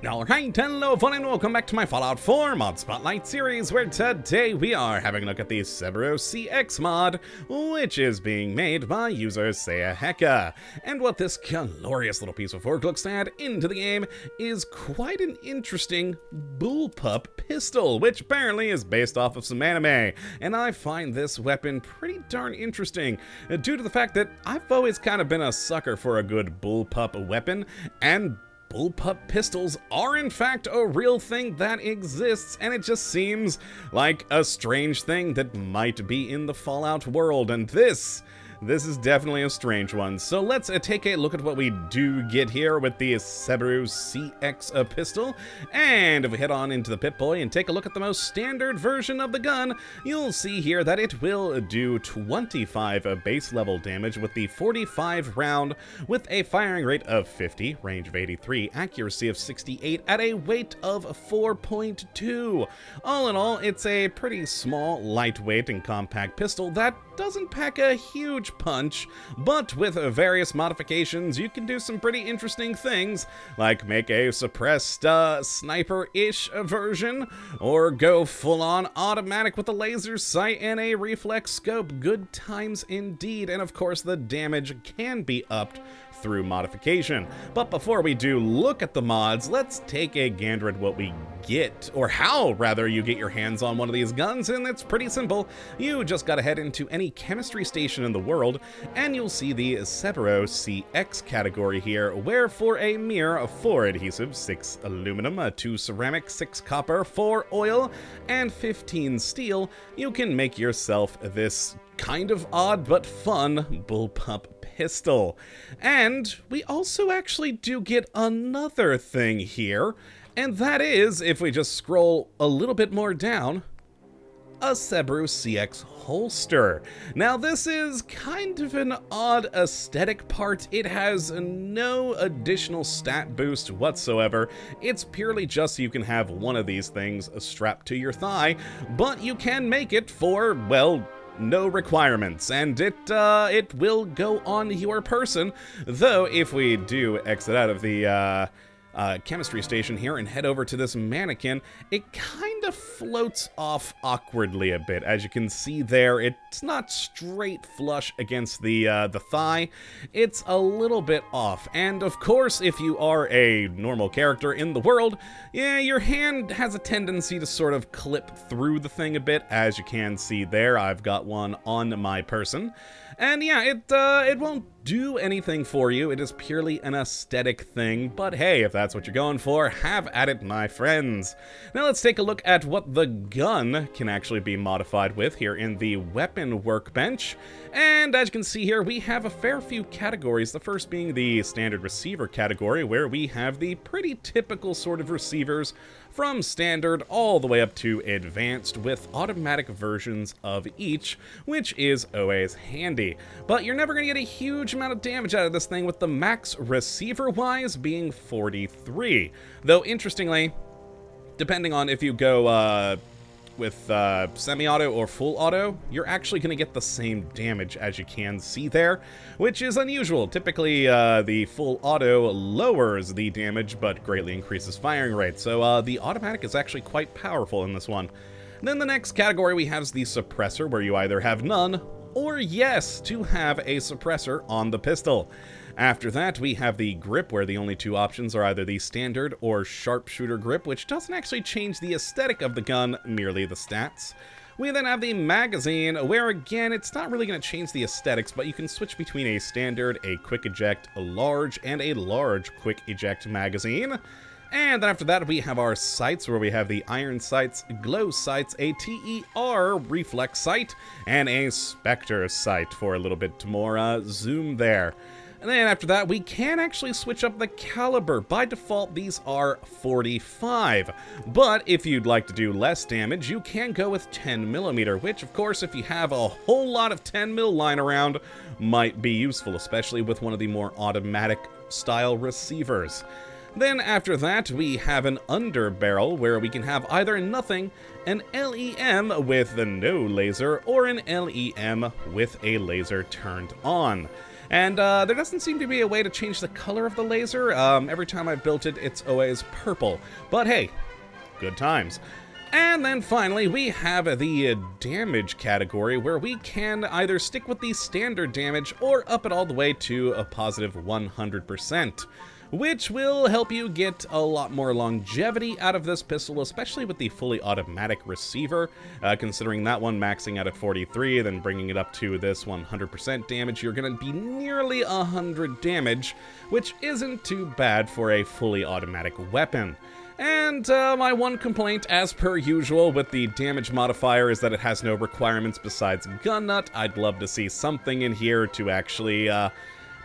Alright, hello everyone and welcome back to my Fallout 4 Mod Spotlight series, where today we are having a look at the Seburo CX mod, which is being made by user Seburo. And what this glorious little piece of work looks to add into the game is quite an interesting bullpup pistol, which apparently is based off of some anime. And I find this weapon pretty darn interesting, due to the fact that I've always kind of been a sucker for a good bullpup weapon, and bullpup pistols are in fact a real thing that exists, and it just seems like a strange thing that might be in the Fallout world, and this is definitely a strange one. So let's take a look at what we do get here with the Seburo CX pistol. And if we head on into the Pip-Boy and take a look at the most standard version of the gun, you'll see here that it will do 25 base level damage with the 45 round, with a firing rate of 50, range of 83, accuracy of 68, at a weight of 4.2. All in all, it's a pretty small, lightweight, and compact pistol that doesn't pack a huge punch, but with various modifications you can do some pretty interesting things, like make a suppressed sniper-ish version, or go full-on automatic with a laser sight and a reflex scope. Good times indeed, and of course the damage can be upped through modification. But before we do look at the mods, let's take a gander at what we get, or how rather you get your hands on one of these guns, and it's pretty simple. You just gotta head into any chemistry station in the world and you'll see the Seburo CX category here, where for a mere 4 adhesive, 6 aluminum, 2 ceramic, 6 copper, 4 oil, and 15 steel, you can make yourself this kind of odd but fun bullpup pistol. And we also actually do get another thing here, and that is, if we just scroll a little bit more down, a Seburo CX holster. Now this is kind of an odd aesthetic part. It has no additional stat boost whatsoever. It's purely just so you can have one of these things strapped to your thigh, but you can make it for, well, no requirements, and it will go on your person. Though if we do exit out of the chemistry station here and head over to this mannequin, it kind of floats off awkwardly a bit. As you can see there, it's not straight flush against the thigh. It's a little bit off. And of course, if you are a normal character in the world, yeah, your hand has a tendency to sort of clip through the thing a bit. As you can see there, I've got one on my person. And yeah, it won't do anything for you. It is purely an aesthetic thing, but hey, if that's what you're going for, have at it, my friends. Now let's take a look at what the gun can actually be modified with here in the weapon workbench. And as you can see here, we have a fair few categories, the first being the standard receiver category, where we have the pretty typical sort of receivers from standard all the way up to advanced, with automatic versions of each, which is always handy. But you're never going to get a huge amount of damage out of this thing, with the max receiver-wise being 43. Though, interestingly, depending on if you go with semi-auto or full auto, you're actually going to get the same damage, as you can see there, which is unusual. Typically, the full auto lowers the damage, but greatly increases firing rate, so the automatic is actually quite powerful in this one. Then the next category we have is the suppressor, where you either have none, or yes, to have a suppressor on the pistol. After that, we have the grip, where the only two options are either the standard or sharpshooter grip, which doesn't actually change the aesthetic of the gun, merely the stats. We then have the magazine, where again, it's not really going to change the aesthetics, but you can switch between a standard, a quick eject, a large, and a large quick eject magazine. And then after that, we have our sights, where we have the iron sights, glow sights, a TER reflex sight, and a specter sight for a little bit more zoom there. And then after that, we can actually switch up the caliber. By default, these are 45. But if you'd like to do less damage, you can go with 10mm, which, of course, if you have a whole lot of 10mm lying around, might be useful, especially with one of the more automatic style receivers. Then after that, we have an underbarrel, where we can have either nothing, an LEM with the no laser, or an LEM with a laser turned on. And there doesn't seem to be a way to change the color of the laser. Every time I've built it, it's always purple. But hey, good times. And then finally, we have the damage category, where we can either stick with the standard damage or up it all the way to a positive 100%, which will help you get a lot more longevity out of this pistol, especially with the fully automatic receiver, considering that one maxing out at 43, then bringing it up to this 100% damage, you're going to be nearly 100 damage, which isn't too bad for a fully automatic weapon. And my one complaint, as per usual, with the damage modifier is that it has no requirements besides gun nut. I'd love to see something in here to actually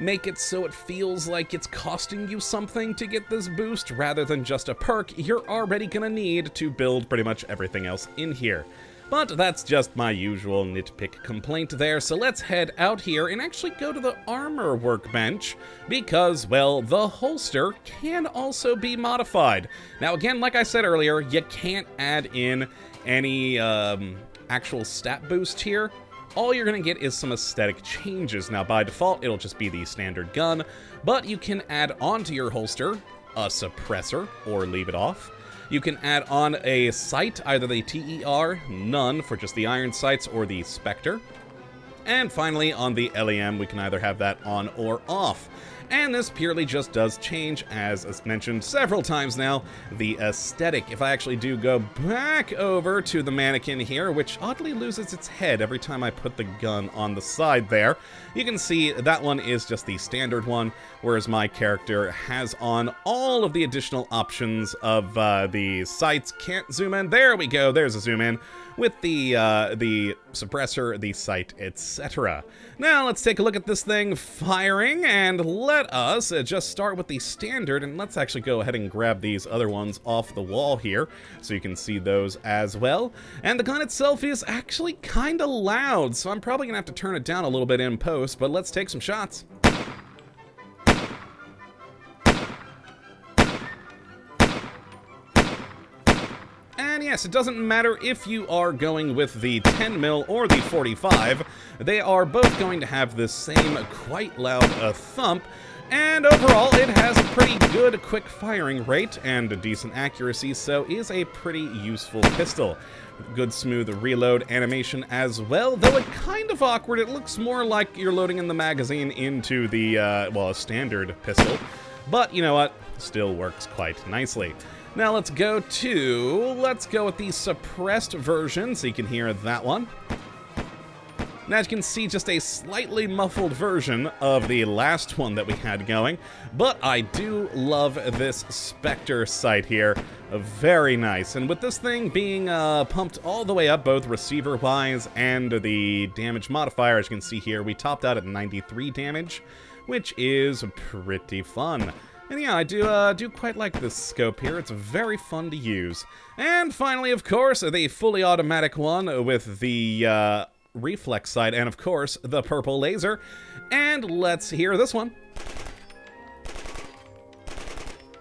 make it so it feels like it's costing you something to get this boost, rather than just a perk you're already gonna need to build pretty much everything else in here. But that's just my usual nitpick complaint there, so let's head out here and actually go to the armor workbench, because, well, the holster can also be modified. Now again, like I said earlier, you can't add in any actual stat boost here. All you're gonna get is some aesthetic changes. Now by default, it'll just be the standard gun, but you can add onto your holster a suppressor, or leave it off. You can add on a sight, either the TER, none for just the iron sights, or the Spectre. And finally, on the LEM, we can either have that on or off. And this purely just does change, as mentioned several times now, the aesthetic. If I actually do go back over to the mannequin here, which oddly loses its head every time I put the gun on the side there, you can see that one is just the standard one, whereas my character has on all of the additional options of the sights. Can't zoom in. There we go. There's a zoom in. With the suppressor, the sight, etc. Now let's take a look at this thing firing, and let us just start with the standard, and let's actually go ahead and grab these other ones off the wall here, so you can see those as well. And the gun itself is actually kind of loud, so I'm probably going to have to turn it down a little bit in post, but let's take some shots. And yes, it doesn't matter if you are going with the 10mm or the 45, they are both going to have the same quite loud thump, and overall it has a pretty good quick firing rate and a decent accuracy, so is a pretty useful pistol. Good smooth reload animation as well, though it kind of awkward. It looks more like you're loading in the magazine into the, well, a standard pistol, but you know what, still works quite nicely. Now let's go with the suppressed version, so you can hear that one. Now you can see just a slightly muffled version of the last one that we had going, but I do love this Spectre sight here. Very nice, and with this thing being pumped all the way up, both receiver-wise and the damage modifier, as you can see here, we topped out at 93 damage, which is pretty fun. And yeah, I do quite like this scope here. It's very fun to use. And finally, of course, the fully automatic one with the reflex sight, and of course, the purple laser. And let's hear this one.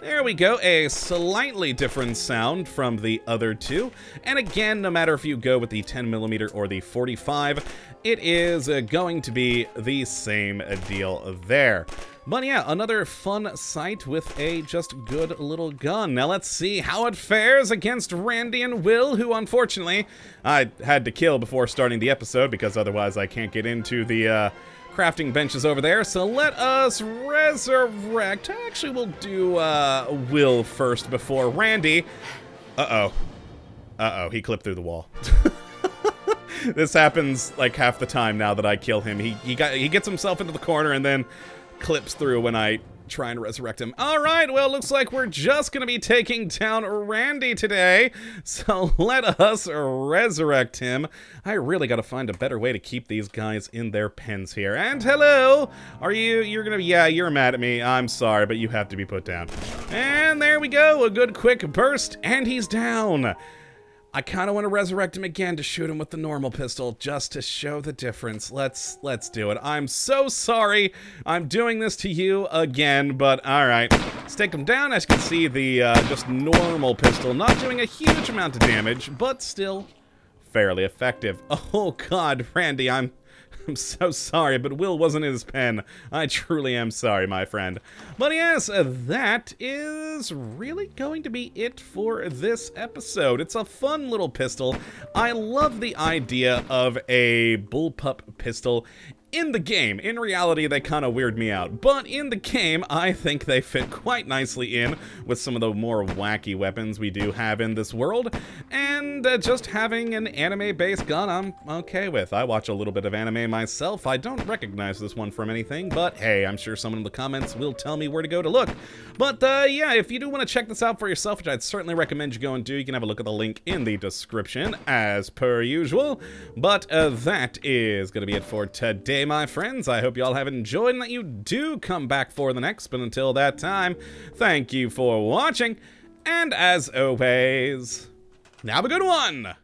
There we go, a slightly different sound from the other two. And again, no matter if you go with the 10mm or the 45, it is going to be the same deal there. But yeah, another fun sight with a just good little gun. Now let's see how it fares against Randy and Will, who unfortunately I had to kill before starting the episode, because otherwise I can't get into the crafting benches over there. So let us resurrect. Actually, we'll do Will first before Randy. Uh-oh, he clipped through the wall. This happens like half the time now that I kill him. He gets himself into the corner and then clips through when I try and resurrect him. Alright, well, looks like we're just gonna be taking down Randy today, so let us resurrect him. I really gotta find a better way to keep these guys in their pens here. And hello! You're gonna, yeah, you're mad at me. I'm sorry, but you have to be put down. And there we go, a good quick burst, and he's down. I kind of want to resurrect him again to shoot him with the normal pistol, just to show the difference. Let's do it. I'm so sorry I'm doing this to you again, but alright. Let's take him down. As you can see, the just normal pistol not doing a huge amount of damage, but still fairly effective. Oh god, Randy, I'm I'm so sorry, but Will wasn't his pen. I truly am sorry, my friend. But yes, that is really going to be it for this episode. It's a fun little pistol. I love the idea of a bullpup pistol in the game. In reality, they kind of weird me out, but in the game, I think they fit quite nicely in with some of the more wacky weapons we do have in this world, and just having an anime-based gun, I'm okay with. I watch a little bit of anime myself. I don't recognize this one from anything, but hey, I'm sure someone in the comments will tell me where to go to look. But yeah, if you do want to check this out for yourself, which I'd certainly recommend you go and do, you can have a look at the link in the description, as per usual. But that is going to be it for today, my friends. I hope you all have enjoyed and that you do come back for the next, but until that time, thank you for watching, and as always, have a good one!